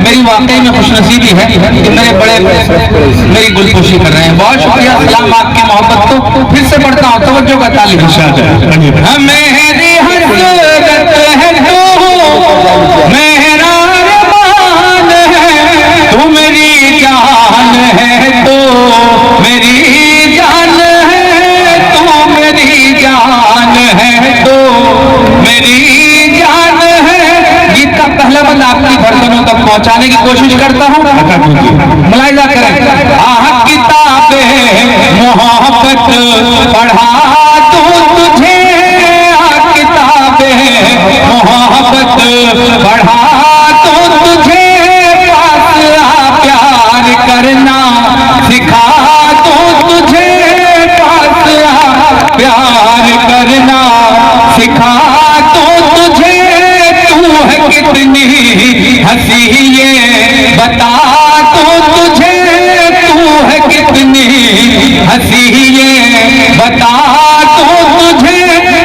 मेरी वाकई में खुशनसीबी है कि मेरे बड़े मेरी गुलपोशी कर रहे हैं। बहुत शुक्रिया, सलाम आपकी मोहब्बत को फिर से पढ़ता हूँ, तवज्जो का तालिब। मेरी हसरत है तू मेरा अरमान है, तू मेरी जान है, तो मेरी जान है, तू मेरी जान है, तो मेरी जान है। गीत का पहला बंद आपकी धड़कनों तक पहुंचाने की कोशिश करता हूँ, मुलाहिजा करें। आह किताबे मोहब्बत पढ़ा तू तुझे, आह किताबे मोहब्बत पढ़ा तू तुझे, पास आ प्यार करना सिखा तू तुझे, पास आ प्यार करना सिखा तू तुझे। तू है कितनी हंसी ये बता तू तुझे, तू है कितनी हंसी ये बता तू तुझे।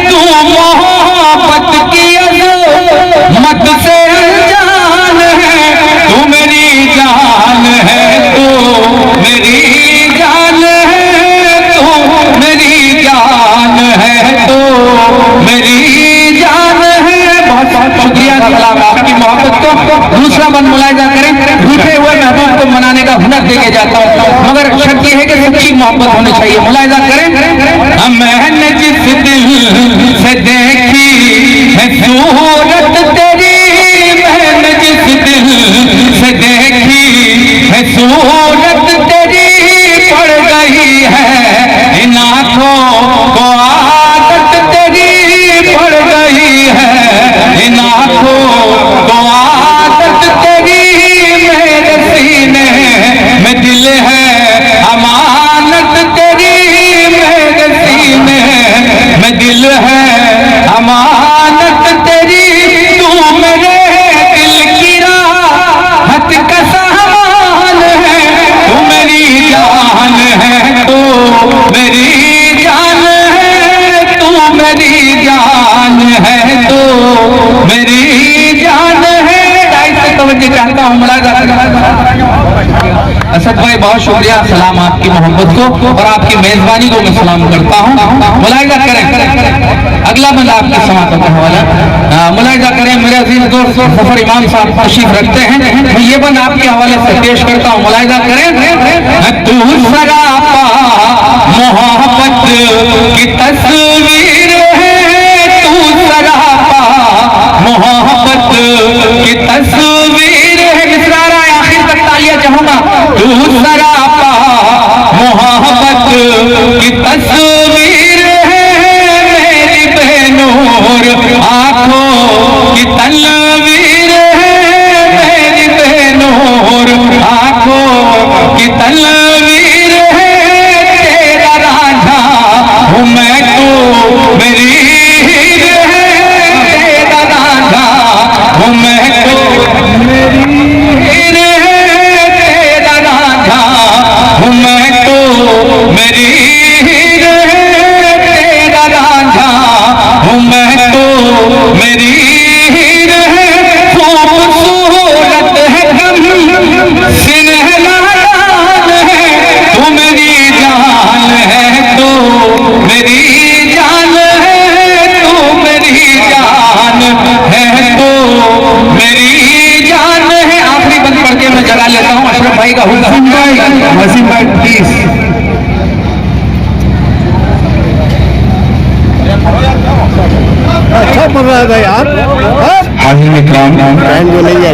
तू मोहब्बत की अज़मत से अनजान है, तू मेरी जान है, तू मेरी जान है, तू मेरी जान है, तू मेरी जान है। बहुत बहुत शुक्रिया, सलाम आपकी मोहब्बत को। दूसरा बंद मुलाहिजा करें, रूठे हुए महबूब को मनाने का हुनर देके जाता हूँ, मगर शर्त यह है कि सच्ची मोहब्बत होनी चाहिए। मुलाहिजा करें। मैंने जिस दिल से देखी है सूरत तेरी, मैंने जिस दिल से देखी है सूरत तेरी, पड़ गई है इन आँखों को आदत तेरी, पड़ गई है इन आँखों को आदत तेरी। मेरे सीने में दिल है अमानत तेरी, मेरे सीने में दिल है अमानत तेरी। तू मेरे दिल की राहत का सामान है, तू मेरी जान है, तू मेरी जान है, तू मेरी जान है, तू मेरी जान है। ऐसे तवज्जो चाहता हूँ, मुलाहिजा करें। असद भाई बहुत शुक्रिया, सलाम आपकी मोहब्बत को और आपकी मेजबानी को मैं सलाम करता हूँ। मुलाहिजा करें। अगला बंद आपकी समातों का हवाला, मुलाहिजा करें। मेरे अजीज दोस्त सफर इमाम साहब तशरीफ रखते हैं, मैं ये बंद आपके हवाले से पेश करता हूँ। मुलाहिजा करें। तू सरापा मोहब्बत की तस्वीर है, तू सरापा मोहब्बत की तस्वीर है। मिसरा आखिर तक तालियां चाहूंगा। तू सरापा मोहब्बत की तस्वीर है, मेरी बेनूर आंखों की तस्वीर है, मेरी बेनूर आंखों की तस्वीर है। तेरा रांझा हूँ मैं, तू मेरी हीर है, तेरा रांझा हूँ मैं, तू मेरी हीर है, तेरा रांझा हूँ मैं, तू मेरी हीर है, तेरा रांझा हूँ मैं, तू मेरी हीर है। खूबसूरत है कम सिनहला जान है, तू मेरी जान है, तू मेरी जान है, तू मेरी जान है, तू मेरी जान है। आखिरी बंद पढ़ के मैं जगा लेता हूँ अशरफ भाई का हुक्म। वसीम भाई प्लीज। अच्छा पढ़ रहा था यार। हाजिर इकराम बोलेंगे